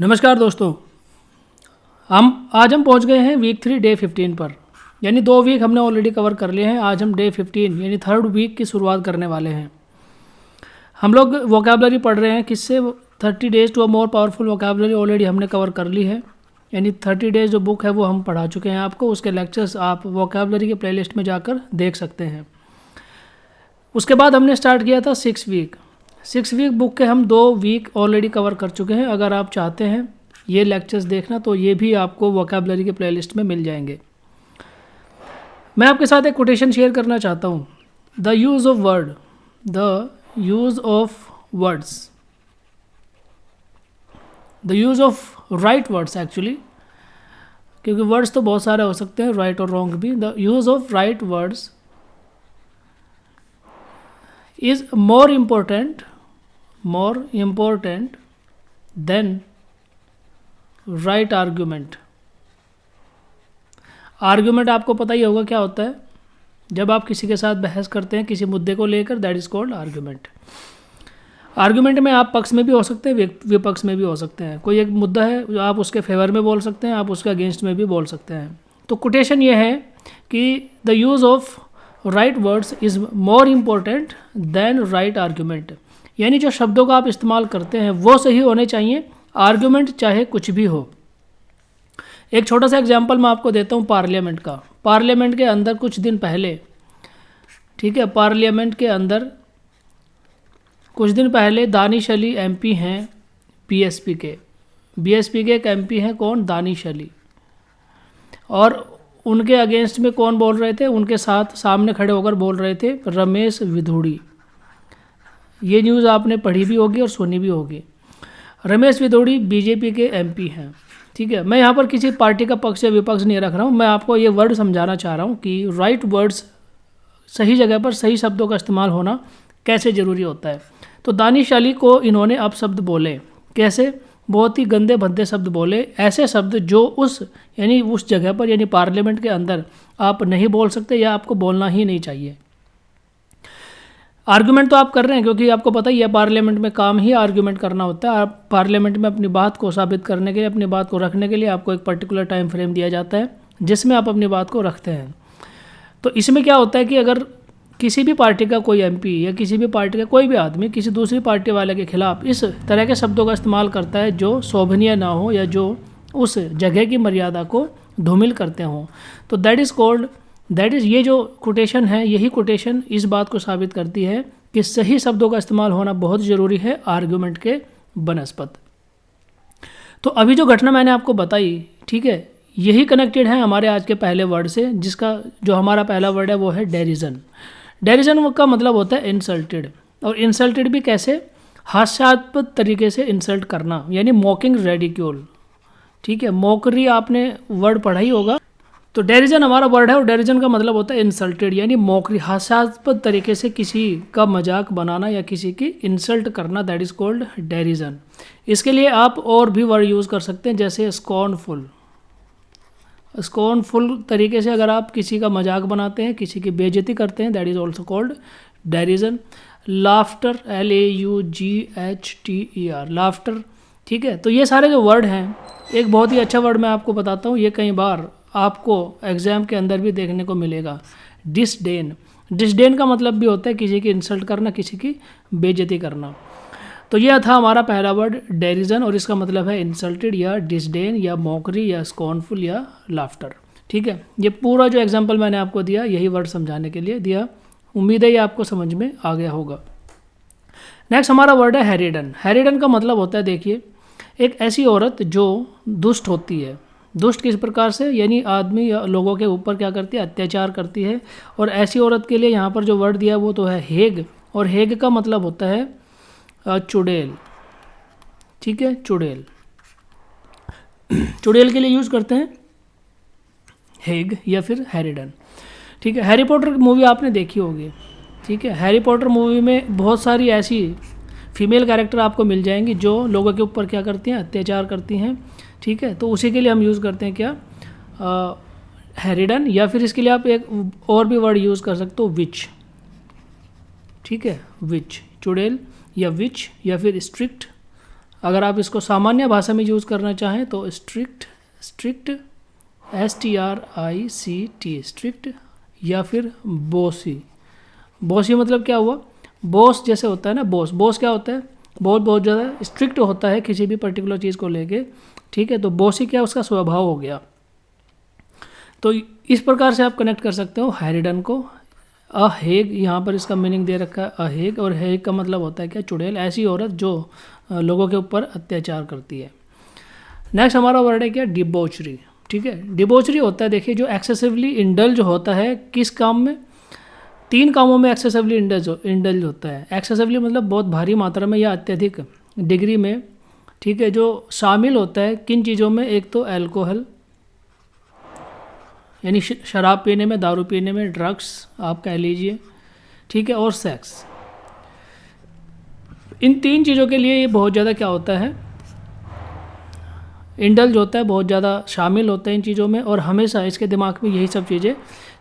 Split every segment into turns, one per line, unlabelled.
नमस्कार दोस्तों, आज हम पहुंच गए हैं वीक 3 डे 15 पर। यानी 2 वीक हमने ऑलरेडी कवर कर लिए हैं। आज हम डे 15 यानी थर्ड वीक की शुरुआत करने वाले हैं। हम लोग वोकैबुलरी पढ़ रहे हैं किससे 30 days to a more powerful vocabulary already हमने कवर कर ली है। यानी 30 डेज जो बुक है वो हम पढ़ा चुके हैं आपको। उसके लेक्चर्स आप वोकैबुलरी के प्लेलिस्ट में जाकर देख सकते हैं। उसके बाद हमने स्टार्ट किया था 6 वीक बुक के हम 2 वीक ऑलरेडी कवर कर चुके हैं। अगर आप चाहते हैं ये लेक्चर्स देखना तो ये भी आपको वोकैबुलरी के प्लेलिस्ट में मिल जाएंगे। मैं आपके साथ एक कोटेशन शेयर करना चाहता हूँ। The use of right words actually, क्योंकि वर्ड्स तो बहुत सारे हो सकते हैं, राइट और रॉन्ग भी। The use of right words is more important than right argument। Argument आपको पता ही होगा क्या होता है। जब आप किसी के साथ बहस करते हैं किसी मुद्दे को लेकर, that is called argument. Argument में आप पक्ष में भी हो सकते हैं, विपक्ष में भी हो सकते हैं। कोई एक मुद्दा है जो आप उसके फेवर में बोल सकते हैं, आप उसके अगेंस्ट में भी बोल सकते हैं। तो कोटेशन ये है कि the use of right words is more important than right argument. यानी जो शब्दों का आप इस्तेमाल करते हैं वो सही होने चाहिए, आर्ग्यूमेंट चाहे कुछ भी हो। एक छोटा सा एग्जांपल मैं आपको देता हूँ पार्लियामेंट का। पार्लियामेंट के अंदर कुछ दिन पहले, ठीक है, पार्लियामेंट के अंदर कुछ दिन पहले दानिश अली एमपी हैं बीएसपी के एक एमपी हैं कौन, दानिश अली। और उनके अगेंस्ट में कौन बोल रहे थे, उनके साथ सामने खड़े होकर बोल रहे थे रमेश विधूड़ी। ये न्यूज़ आपने पढ़ी भी होगी और सुनी भी होगी। रमेश विधूड़ी बीजेपी के एमपी हैं, ठीक है। मैं यहाँ पर किसी पार्टी का पक्ष या विपक्ष नहीं रख रहा हूँ, मैं आपको ये वर्ड समझाना चाह रहा हूँ कि राइट वर्ड्स, सही जगह पर सही शब्दों का इस्तेमाल होना कैसे ज़रूरी होता है। तो दानिश अली को इन्होंने अपशब्द बोले। कैसे? बहुत ही गंदे भद्दे शब्द बोले, ऐसे शब्द जो उस जगह पर यानी पार्लियामेंट के अंदर आप नहीं बोल सकते या आपको बोलना ही नहीं चाहिए। आर्गुमेंट तो आप कर रहे हैं क्योंकि आपको पता ही है पार्लियामेंट में काम ही आर्गुमेंट करना होता है। आप पार्लियामेंट में अपनी बात को साबित करने के लिए, अपनी बात को रखने के लिए आपको एक पर्टिकुलर टाइम फ्रेम दिया जाता है जिसमें आप अपनी बात को रखते हैं। तो इसमें क्या होता है कि अगर किसी भी पार्टी का कोई एमपी या किसी भी पार्टी का कोई भी आदमी किसी दूसरी पार्टी वाले के खिलाफ इस तरह के शब्दों का इस्तेमाल करता है जो शोभनीय ना हो या जो उस जगह की मर्यादा को धूमिल करते हों, तो दैट इज़ ये जो कोटेशन है, यही कोटेशन इस बात को साबित करती है कि सही शब्दों का इस्तेमाल होना बहुत ज़रूरी है आर्गुमेंट के बनस्पत। तो अभी जो घटना मैंने आपको बताई, ठीक है, यही कनेक्टेड है हमारे आज के पहले वर्ड से, जिसका जो हमारा पहला वर्ड है वो है डेरिजन। डेरिजन का मतलब होता है इंसल्टेड। और इंसल्टेड भी कैसे? हास्यास्पद तरीके से इंसल्ट करना, यानी मॉकिंग रेडिक्यूल, ठीक है। मॉकरी आपने वर्ड पढ़ा ही होगा। तो डेरिजन हमारा वर्ड है और डेरिजन का मतलब होता है इंसल्टेड, यानी मॉकरी, हास्यास्पद तरीके से किसी का मजाक बनाना या किसी की इंसल्ट करना, दैट इज़ कॉल्ड डेरिजन। इसके लिए आप और भी वर्ड यूज़ कर सकते हैं, जैसे स्कॉर्नफुल तरीके से अगर आप किसी का मजाक बनाते हैं, किसी की बेइज्जती करते हैं, that is also called derision. Laughter, LAUGHTER, laughter, ठीक है। तो ये सारे जो वर्ड हैं, एक बहुत ही अच्छा वर्ड मैं आपको बताता हूँ, ये कई बार आपको एग्जाम के अंदर भी देखने को मिलेगा। डिसडेन का मतलब भी होता है किसी की इंसल्ट करना, किसी की बेइज्जती करना। तो यह था हमारा पहला वर्ड डेरिजन, और इसका मतलब है इंसल्टेड या डिसडेन या मॉकरी या स्कॉर्नफुल या लाफ्टर, ठीक है। ये पूरा जो एग्जांपल मैंने आपको दिया यही वर्ड समझाने के लिए दिया। उम्मीद है ये आपको समझ में आ गया होगा। नेक्स्ट हमारा वर्ड है हैरिडन। हैरिडन का मतलब होता है, देखिए, एक ऐसी औरत जो दुष्ट होती है। दुष्ट किस प्रकार से? यानी आदमी या लोगों के ऊपर क्या करती है? अत्याचार करती है। और ऐसी औरत के लिए यहाँ पर जो वर्ड दिया वो तो है हेग, और हेग का मतलब होता है चुड़ैल, ठीक है, चुड़ैल। चुड़ैल के लिए यूज़ करते हैं हेग या फिर हैरिडन, ठीक है। हैरी पॉटर मूवी आपने देखी होगी, ठीक है। हैरी पॉटर मूवी में बहुत सारी ऐसी फीमेल कैरेक्टर आपको मिल जाएंगी जो लोगों के ऊपर क्या करती हैं? अत्याचार करती हैं, ठीक है। तो उसी के लिए हम यूज़ करते हैं क्या? हैरिडन। या फिर इसके लिए आप एक और भी वर्ड यूज़ कर सकते हो, विच, ठीक है, विच, चुड़ैल या विच या फिर स्ट्रिक्ट अगर आप इसको सामान्य भाषा में यूज़ करना चाहें तो स्ट्रिक्ट स्ट्रिक्ट या फिर बॉसी। बॉसी मतलब क्या हुआ, बॉस जैसे होता है ना, बॉस क्या होता है, बहुत ज़्यादा स्ट्रिक्ट होता है किसी भी पर्टिकुलर चीज़ को लेके, ठीक है। तो बॉसी क्या उसका स्वभाव हो गया। तो इस प्रकार से आप कनेक्ट कर सकते हो हैरिडन को। अहेग, यहाँ पर इसका मीनिंग दे रखा है अहेग, और हेग का मतलब होता है क्या, चुड़ैल, ऐसी औरत जो लोगों के ऊपर अत्याचार करती है। नेक्स्ट हमारा वर्ड है क्या, डिबोचरी, ठीक है। डिबोचरी होता है, देखिए, जो एक्सेसिवली इंडल्ज होता है किस काम में, 3 कामों में एक्सेसिवली इंडल्ज होता है। एक्सेसिवली मतलब बहुत भारी मात्रा में या अत्यधिक डिग्री में, ठीक है, जो शामिल होता है किन चीज़ों में, एक तो अल्कोहल यानी शराब पीने में, दारू पीने में, ड्रग्स आप कह लीजिए, ठीक है, और सेक्स। इन 3 चीज़ों के लिए ये बहुत ज़्यादा क्या होता है, इंडल्ज होता है, बहुत ज़्यादा शामिल होता है इन चीज़ों में, और हमेशा इसके दिमाग में यही सब चीज़ें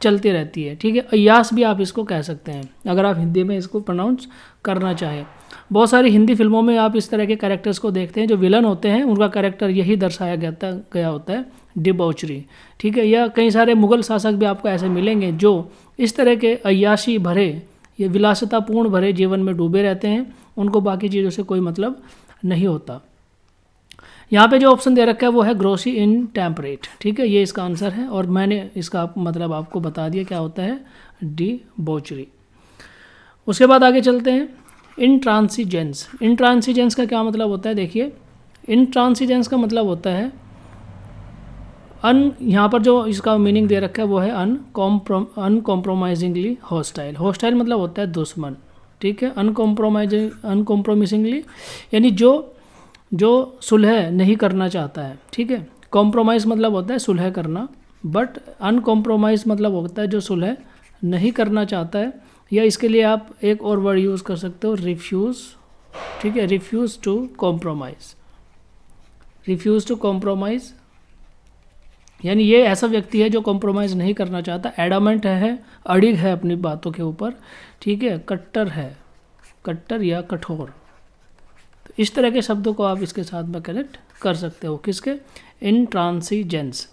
चलती रहती है, ठीक है। अय्यास भी आप इसको कह सकते हैं अगर आप हिंदी में इसको प्रोनाउंस करना चाहें। बहुत सारी हिंदी फिल्मों में आप इस तरह के कैरेक्टर्स को देखते हैं, जो विलन होते हैं उनका कैरेक्टर यही दर्शाया गया होता है, डिबॉचरी, ठीक है। या कई सारे मुग़ल शासक भी आपको ऐसे मिलेंगे जो इस तरह के अय्याशी भरे, ये विलासितापूर्ण भरे जीवन में डूबे रहते हैं, उनको बाकी चीज़ों से कोई मतलब नहीं होता। यहाँ पे जो ऑप्शन दे रखा है वो है ग्रोसी इन टेम्परेट, ठीक है, ये इसका आंसर है, और मैंने इसका मतलब आपको बता दिया क्या होता है, डिबॉचरी। उसके बाद आगे चलते हैं, इंट्रांसिजेंस। इंट्रांसिजेंस का क्या मतलब होता है, देखिए, इंट्रांसिजेंस का मतलब होता है यहाँ पर जो इसका मीनिंग दे रखा है वो है अनकॉम्प्रोमाइजिंगली हॉस्टाइल। हॉस्टाइल मतलब होता है दुश्मन, ठीक है। अनकॉम्प्रोमाइजिंगली यानी जो सुलह नहीं करना चाहता है, ठीक है। कॉम्प्रोमाइज़ मतलब होता है सुलह करना, बट अनकॉम्प्रोमाइज़ मतलब होता है जो सुलह नहीं करना चाहता है। या इसके लिए आप एक और वर्ड यूज़ कर सकते हो, रिफ्यूज़, ठीक है, refuse to compromise. Refuse to compromise यानी ये ऐसा व्यक्ति है जो कॉम्प्रोमाइज़ नहीं करना चाहता, एडामेंट है, अड़िग है अपनी बातों के ऊपर, ठीक है, कट्टर है, कट्टर या कठोर। तो इस तरह के शब्दों को आप इसके साथ में कनेक्ट कर सकते हो, किसके, इंट्रांसिजेंस,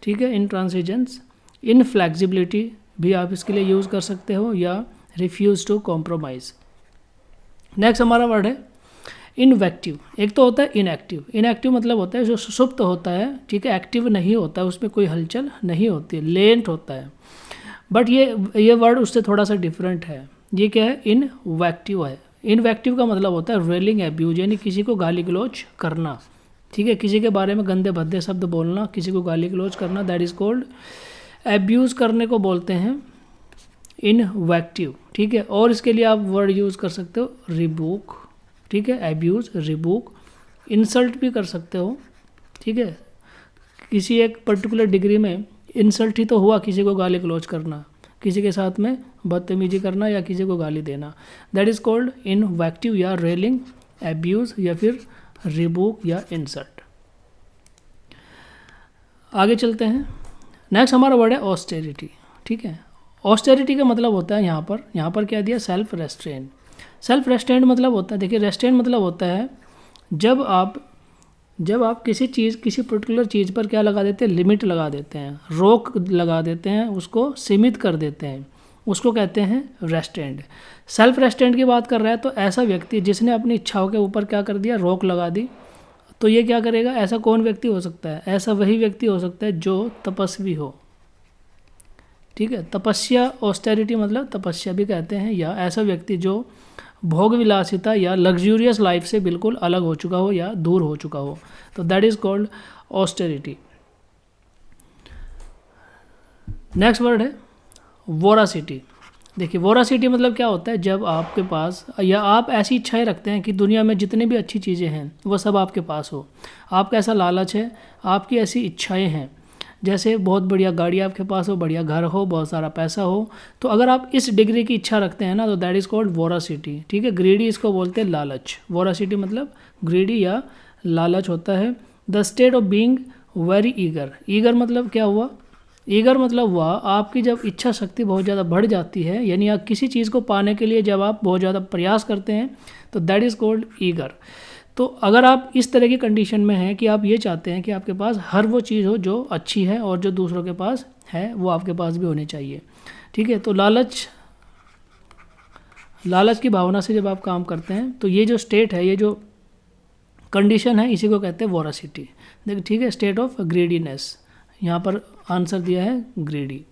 ठीक है, इंट्रांसिजेंस। इनफ्लेक्सिबिलिटी भी आप इसके लिए यूज़ कर सकते हो, या रिफ्यूज़ टू कॉम्प्रोमाइज़। नेक्स्ट हमारा वर्ड है इनवेक्टिव। एक तो होता है इनएक्टिव। इनएक्टिव मतलब होता है जो सुषुप्त होता है, ठीक है, एक्टिव नहीं होता है, उसमें कोई हलचल नहीं होती है, लेंट होता है। बट ये वर्ड उससे थोड़ा सा डिफरेंट है। ये क्या है, इनवेक्टिव है। इनवेक्टिव का मतलब होता है रेलिंग एब्यूज, यानी किसी को गाली गलौज करना, ठीक है, किसी के बारे में गंदे भद्दे शब्द बोलना, किसी को गाली गलौज करना, दैट इज़ कॉल्ड एब्यूज़ करने को बोलते हैं इनवेक्टिव, ठीक है। और इसके लिए आप वर्ड यूज़ कर सकते हो रिबूक, ठीक है, एब्यूज़, रिबूक। इंसल्ट भी कर सकते हो, ठीक है, किसी एक पर्टिकुलर डिग्री में इंसल्ट ही तो हुआ, किसी को गाली गलौज करना, किसी के साथ में बदतमीजी करना या किसी को गाली देना, दैट इज़ कॉल्ड इनवेक्टिव या रेलिंग, एब्यूज़ या फिर रिबूक या इंसल्ट। आगे चलते हैं। नेक्स्ट हमारा वर्ड है ऑस्टेरिटी, ठीक है। ऑस्टेरिटी का मतलब होता है यहाँ पर क्या दिया, सेल्फ रेस्ट्रेंट। सेल्फ रेस्ट्रेंट मतलब होता है, देखिए, रेस्ट्रेंट मतलब होता है जब आप किसी पर्टिकुलर चीज़ पर क्या लगा देते हैं, लिमिट लगा देते हैं, रोक लगा देते हैं, उसको सीमित कर देते हैं, उसको कहते हैं रेस्ट्रेंट। सेल्फ रेस्ट्रेंट की बात कर रहा है तो ऐसा व्यक्ति जिसने अपनी इच्छाओं के ऊपर क्या कर दिया, रोक लगा दी, तो ये क्या करेगा, ऐसा कौन व्यक्ति हो सकता है, ऐसा वही व्यक्ति हो सकता है जो तपस्वी हो, ठीक है। तपस्या, ऑस्टेरिटी मतलब तपस्या भी कहते हैं, या ऐसा व्यक्ति जो भोग विलासिता या लग्जूरियस लाइफ से बिल्कुल अलग हो चुका हो या दूर हो चुका हो, तो that is called austerity. Next word है वोरासिटी। देखिए, वोरासिटी मतलब क्या होता है, जब आपके पास या आप ऐसी इच्छाएं रखते हैं कि दुनिया में जितनी भी अच्छी चीज़ें हैं वो सब आपके पास हो, आपका ऐसा लालच है, आपकी ऐसी इच्छाएं हैं, जैसे बहुत बढ़िया गाड़ी आपके पास हो, बढ़िया घर हो, बहुत सारा पैसा हो, तो अगर आप इस डिग्री की इच्छा रखते हैं ना, तो दैट इज़ कॉल्ड वोरासिटी, ठीक है। ग्रीडी इसको बोलते हैं लालच। वोरासिटी मतलब ग्रीडी या लालच होता है। The state of being very eager. Eager मतलब क्या हुआ, ईगर मतलब हुआ आपकी जब इच्छा शक्ति बहुत ज़्यादा बढ़ जाती है, यानी आप किसी चीज़ को पाने के लिए जब आप बहुत ज़्यादा प्रयास करते हैं, तो दैट इज़ कॉल्ड ईगर। तो अगर आप इस तरह की कंडीशन में हैं कि आप ये चाहते हैं कि आपके पास हर वो चीज़ हो जो अच्छी है और जो दूसरों के पास है वो आपके पास भी होनी चाहिए, ठीक है। तो लालच की भावना से जब आप काम करते हैं तो ये जो स्टेट है, ये जो कंडीशन है, इसी को कहते हैं वोरासिटी। देखिए, ठीक है, स्टेट ऑफ ग्रीडीनेस, यहाँ पर आंसर दिया है ग्रीडी।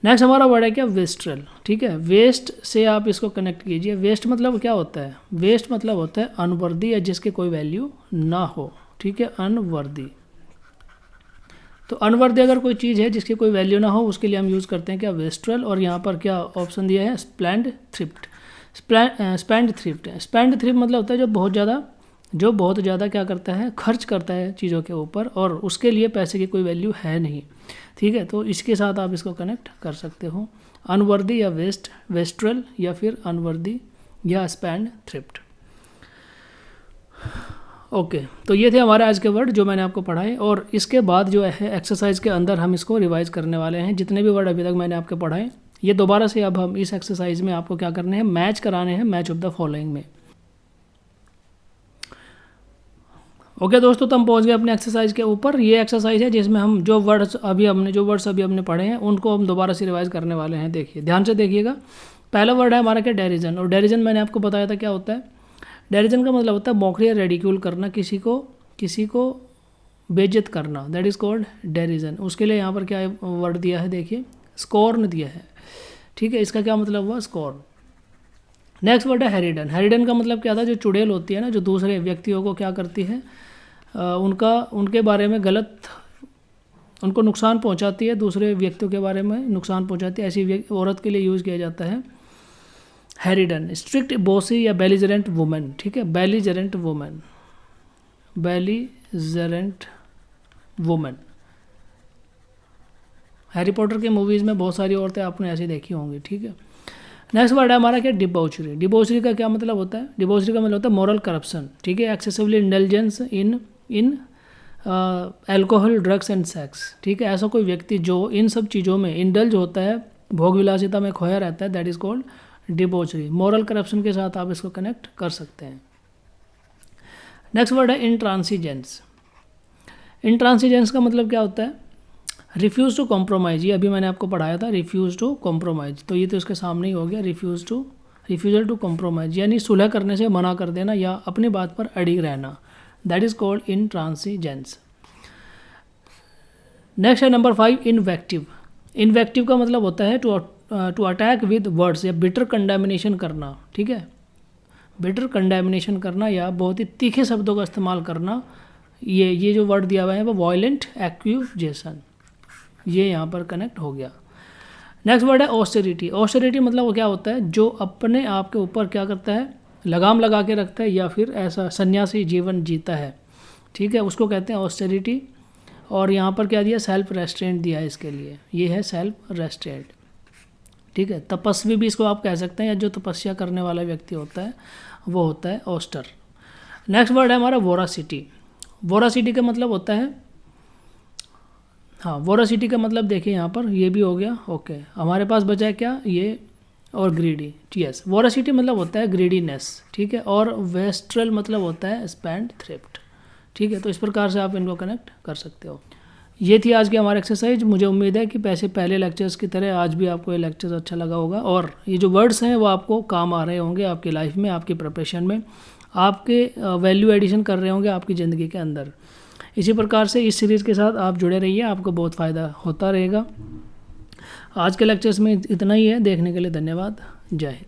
नेक्स्ट हमारा वर्ड है क्या, वेस्ट्रल, ठीक है। वेस्ट से आप इसको कनेक्ट कीजिए। वेस्ट मतलब क्या होता है, वेस्ट मतलब होता है अनवर्दी या जिसके कोई वैल्यू ना हो, ठीक है, अनवर्दी। तो अनवर्दी अगर कोई चीज़ है जिसकी कोई वैल्यू ना हो उसके लिए हम यूज़ करते हैं क्या, वेस्ट्रल। और यहाँ पर क्या ऑप्शन दिया है, स्प्लेंड थ्रिफ्ट। स्पेंड थ्रिफ्ट है। स्पेंड थ्रिफ्ट मतलब होता है जो बहुत ज़्यादा क्या करता है, खर्च करता है चीज़ों के ऊपर और उसके लिए पैसे की कोई वैल्यू है नहीं, ठीक है। तो इसके साथ आप इसको कनेक्ट कर सकते हो, अनवर्दी या वेस्ट्रल या फिर अनवर्दी या स्पेंड थ्रिफ्ट। ओके, तो ये थे हमारे आज के वर्ड जो मैंने आपको पढ़ाए, और इसके बाद जो है एक्सरसाइज के अंदर हम इसको रिवाइज करने वाले हैं। जितने भी वर्ड अभी तक मैंने आपके पढ़ाए ये दोबारा से अब हम इस एक्सरसाइज में आपको क्या करने हैं, मैच कराने हैं, मैच ऑफ द फॉलोइंग में। ओके दोस्तों, तो हम पहुंच गए अपने एक्सरसाइज के ऊपर। ये एक्सरसाइज है जिसमें हम जो वर्ड्स अभी हमने पढ़े हैं उनको हम दोबारा से रिवाइज करने वाले हैं। देखिए, ध्यान से देखिएगा। पहला वर्ड है हमारा क्या, डेरिजन। और डेरिजन मैंने आपको बताया था क्या होता है। डेरिजन का मतलब होता है मौखरी या रेडिक्यूल करना, किसी को बेइज्जत करना, दैट इज़ कॉल्ड डेरिजन। उसके लिए यहाँ पर क्या वर्ड दिया है, देखिए, स्कॉर्न दिया है, ठीक है। इसका क्या मतलब हुआ, स्कॉर्न। नेक्स्ट वर्ड है हेरिडन। हेरिडन का मतलब क्या था, जो चुड़ैल होती है ना, जो दूसरे व्यक्तियों को क्या करती है, उनके बारे में गलत, उनको नुकसान पहुंचाती है, दूसरे व्यक्तियों के बारे में नुकसान पहुंचाती है, ऐसी औरत के लिए यूज़ किया जाता है हेरिडन। स्ट्रिक्ट बॉसी या बेलिजरेंट वुमेन, ठीक है, बेलिजरेंट वुमेन। हैरी पॉटर के मूवीज़ में बहुत सारी औरतें आपने ऐसी देखी होंगी, ठीक है। नेक्स्ट वर्ड है हमारा क्या, डिबॉचरी। डिबॉचरी का क्या मतलब होता है, डिबॉचरी का मतलब होता है मॉरल करप्शन, ठीक है, excessively intelligence in alcohol, drugs and sex, ठीक है। ऐसा कोई व्यक्ति जो इन सब चीज़ों में इंडल्ज होता है, भोग विलासिता में खोया रहता है, that is called debauchery. Moral corruption के साथ आप इसको कनेक्ट कर सकते हैं। नेक्स्ट वर्ड है इंट्रांसिजेंस। इंट्रांसिजेंस का मतलब क्या होता है, रिफ्यूज़ टू कॉम्प्रोमाइज़। ये अभी मैंने आपको पढ़ाया था, रिफ्यूज़ टू कॉम्प्रोमाइज़, तो ये तो इसके सामने ही हो गया, रिफ्यूज़ल टू कॉम्प्रोमाइज़, यानी सुलह करने से मना कर देना या अपनी बात पर अड़िग रहना, दैट इज़ कॉल्ड इंट्रांसिजेंस। नेक्स्ट है नंबर 5, इन्वेक्टिव। इन्वेक्टिव का मतलब होता है टू अटैक विद वर्ड्स या बिटर कंडेमिनेशन करना, ठीक है, बिटर कंडेमिनेशन करना या बहुत ही तीखे शब्दों का इस्तेमाल करना। ये जो वर्ड दिया हुआ है वो वायलेंट एक्यूजेशन, ये यहाँ पर कनेक्ट हो गया। नेक्स्ट वर्ड है ऑस्टेरिटी। ऑस्टेरिटी मतलब वो क्या होता है, जो अपने आप के ऊपर क्या करता है, लगाम लगा के रखता है या फिर ऐसा सन्यासी जीवन जीता है, ठीक है, उसको कहते हैं ऑस्टेरिटी। और यहाँ पर क्या दिया, सेल्फ रेस्ट्रेंट दिया है इसके लिए, ये है सेल्फ रेस्ट्रेंट, ठीक है। तपस्वी भी इसको आप कह सकते हैं, या जो तपस्या करने वाला व्यक्ति होता है वो होता है ऑस्टर। नेक्स्ट वर्ड है हमारा वोरासिटी। वोरासिटी का मतलब होता है, हाँ, वोरासिटी का मतलब देखिए यहाँ पर ये भी हो गया। ओके, हमारे पास बचा है क्या, ये और ग्रीडी, यस। वोरासिटी मतलब होता है ग्रीडीनेस, ठीक है, और वेस्ट्रल मतलब होता है स्पेंड थ्रिफ्ट, ठीक है। तो इस प्रकार से आप इनको कनेक्ट कर सकते हो। ये थी आज की हमारी एक्सरसाइज। मुझे उम्मीद है कि पहले लेक्चर्स की तरह आज भी आपको ये लेक्चर्स अच्छा लगा होगा, और ये जो वर्ड्स हैं वो आपको काम आ रहे होंगे आपकी लाइफ में, आपकी प्रिपरेशन में, आपके वैल्यू एडिशन कर रहे होंगे आपकी ज़िंदगी के अंदर। इसी प्रकार से इस सीरीज़ के साथ आप जुड़े रहिए, आपको बहुत फ़ायदा होता रहेगा। आज के लेक्चर्स में इतना ही है। देखने के लिए धन्यवाद। जय हिंद।